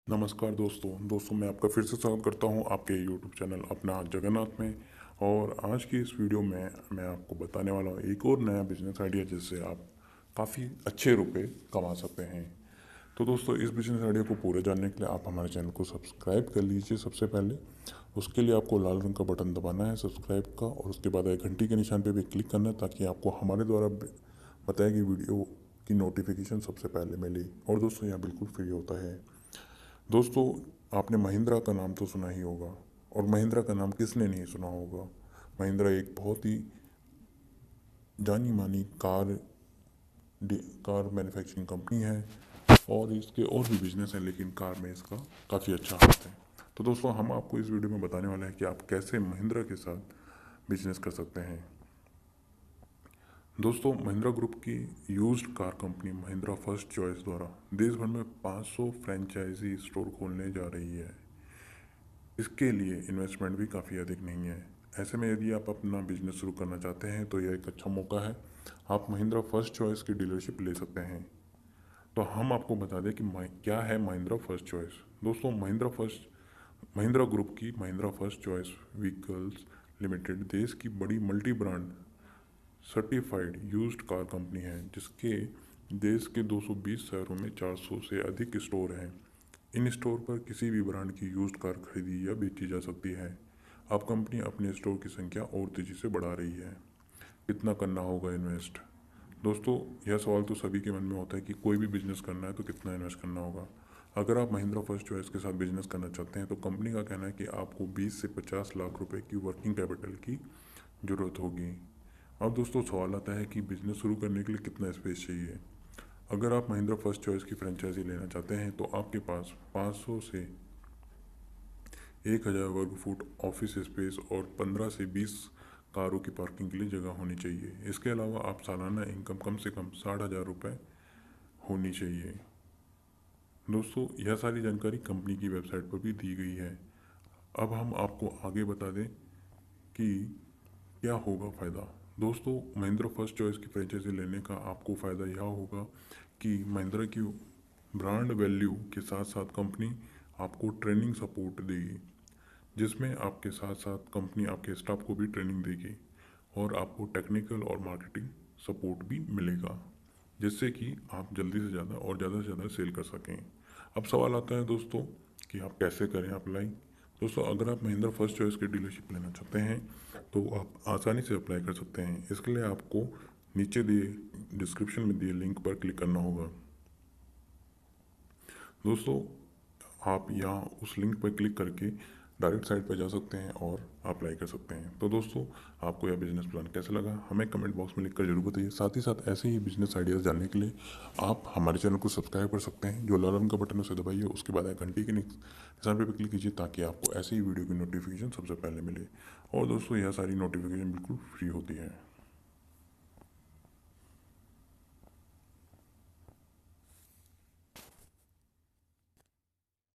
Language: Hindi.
नमस्कार दोस्तों मैं आपका फिर से स्वागत करता हूं आपके यूट्यूब चैनल अपना जगन्नाथ में। और आज की इस वीडियो में मैं आपको बताने वाला हूं एक और नया बिजनेस आइडिया जिससे आप काफ़ी अच्छे रुपए कमा सकते हैं। तो दोस्तों इस बिजनेस आइडिया को पूरे जानने के लिए आप हमारे चैनल को सब्सक्राइब कर लीजिए। सबसे पहले उसके लिए आपको लाल रंग का बटन दबाना है सब्सक्राइब का, और उसके बाद एक घंटी के निशान पर भी क्लिक करना है ताकि आपको हमारे द्वारा बताई गई वीडियो की नोटिफिकेशन सबसे पहले मिले। और दोस्तों यह बिल्कुल फ्री होता है। दोस्तों आपने महिंद्रा का नाम तो सुना ही होगा, और महिंद्रा का नाम किसने नहीं सुना होगा। महिंद्रा एक बहुत ही जानी मानी कार मैन्युफैक्चरिंग कंपनी है, और इसके और भी बिजनेस हैं लेकिन कार में इसका काफ़ी अच्छा हाथ है। तो दोस्तों हम आपको इस वीडियो में बताने वाले हैं कि आप कैसे महिंद्रा के साथ बिजनेस कर सकते हैं। दोस्तों महिंद्रा ग्रुप की used car company Mahindra first choice द्वारा देश भर में 500 फ्रेंचाइजी स्टोर खोलने जा रही है। इसके लिए इन्वेस्टमेंट भी काफ़ी अधिक नहीं है। ऐसे में यदि आप अपना बिजनेस शुरू करना चाहते हैं तो यह एक अच्छा मौका है। आप महिंद्रा फर्स्ट चॉइस की डीलरशिप ले सकते हैं। तो हम आपको बता दें कि क्या है महिंद्रा फर्स्ट चॉइस। दोस्तों महिंद्रा ग्रुप की Mahindra first choice vehicles limited देश की बड़ी multi brand certified used car company है, जिसके देश के 220 शहरों में 400 से अधिक स्टोर हैं। इन स्टोर पर किसी भी ब्रांड की यूज्ड कार खरीदी या बेची जा सकती है। अब कंपनी अपने स्टोर की संख्या और तेज़ी से बढ़ा रही है। कितना करना होगा इन्वेस्ट। दोस्तों यह सवाल तो सभी के मन में होता है कि कोई भी बिजनेस करना है तो कितना इन्वेस्ट करना होगा। अगर आप महिंद्रा फर्स्ट चॉइस के साथ बिजनेस करना चाहते हैं तो कंपनी का कहना है कि आपको 20 से 50 लाख रुपए की वर्किंग कैपिटल की ज़रूरत होगी। अब दोस्तों सवाल आता है कि बिजनेस शुरू करने के लिए कितना स्पेस चाहिए। अगर आप महिंद्रा फर्स्ट चॉइस की फ्रेंचाइजी लेना चाहते हैं तो आपके पास 500 से 1000 वर्ग फुट ऑफिस स्पेस और 15 से 20 कारों की पार्किंग के लिए जगह होनी चाहिए। इसके अलावा आप सालाना इनकम कम से कम 60,000 रुपये होनी चाहिए। दोस्तों यह सारी जानकारी कंपनी की वेबसाइट पर भी दी गई है। अब हम आपको आगे बता दें कि क्या होगा फ़ायदा। दोस्तों महिंद्रा फर्स्ट चॉइस की फ्रेंचाइजी लेने का आपको फ़ायदा यह होगा कि महिंद्रा की ब्रांड वैल्यू के साथ साथ कंपनी आपको ट्रेनिंग सपोर्ट देगी, जिसमें आपके साथ साथ कंपनी आपके स्टाफ को भी ट्रेनिंग देगी, और आपको टेक्निकल और मार्केटिंग सपोर्ट भी मिलेगा, जिससे कि आप जल्दी से ज़्यादा और ज़्यादा से ज़्यादा सेल कर सकें। अब सवाल आता है दोस्तों कि आप कैसे करें अप्लाई। दोस्तों अगर आप महिंद्रा फर्स्ट चॉइस की डीलरशिप लेना चाहते हैं तो आप आसानी से अप्लाई कर सकते हैं। इसके लिए आपको नीचे दिए डिस्क्रिप्शन में दिए लिंक पर क्लिक करना होगा। दोस्तों आप यहाँ उस लिंक पर क्लिक करके डायरेक्ट साइट पर जा सकते हैं और अप्लाई कर सकते हैं। तो दोस्तों आपको यह बिजनेस प्लान कैसा लगा हमें कमेंट बॉक्स में लिखकर जरूर बताइए। साथ ही साथ ऐसे ही बिजनेस आइडियाज़ जानने के लिए आप हमारे चैनल को सब्सक्राइब कर सकते हैं। जो लाल रंग का बटन है उसे दबाइए, उसके बाद घंटी के निशान पर भी क्लिक कीजिए ताकि आपको ऐसे ही वीडियो की नोटिफिकेशन सबसे पहले मिले। और दोस्तों यह सारी नोटिफिकेशन बिल्कुल फ्री होती है।